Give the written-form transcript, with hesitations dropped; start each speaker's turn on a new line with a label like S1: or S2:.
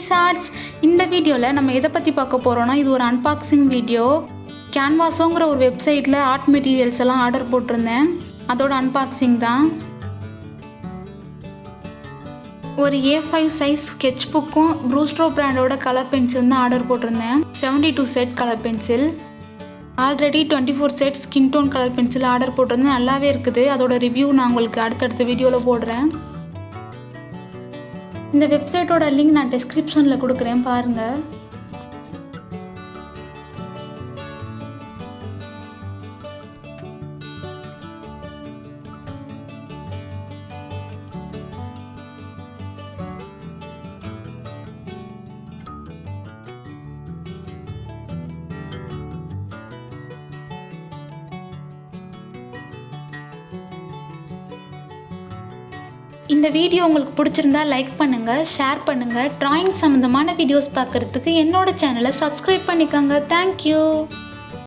S1: Shorts. இந்த வீடியோவில் நம்ம எதை பற்றி பார்க்க போகிறோன்னா, இது ஒரு அன்பாக்சிங் வீடியோ. கேன்வாஸோங்கிற ஒரு வெப்சைட்டில் ஆர்ட் மெட்டீரியல்ஸ் எல்லாம் ஆர்டர் போட்டிருந்தேன். அதோட அன்பாக்சிங் தான். ஒரு A5 சைஸ் ஸ்கெட்ச் புக்கும் ப்ளூஸ்ட்ரோ பிராண்டோட கலர் பென்சில் தான் ஆர்டர் போட்டிருந்தேன். 72 set colour pencil. Already 24 set skin tone colour pencil order போட்டிருந்தேன். நல்லாவே இருக்குது. அதோட ரிவ்யூ நான் உங்களுக்கு அடுத்தடுத்த வீடியோவில் போடுறேன். இந்த வெப்சைட்டோட லிங்க் நான் டிஸ்கிரிப்ஷனில் கொடுக்குறேன், பாருங்கள். இந்த வீடியோ உங்களுக்கு பிடிச்சிருந்தா லைக் பண்ணுங்கள், ஷேர் பண்ணுங்கள். டிராயிங் சம்மந்தமான வீடியோஸ் பார்க்குறதுக்கு என்னோட சேனலை சப்ஸ்கிரைப் பண்ணிக்கோங்க. தேங்க்யூ.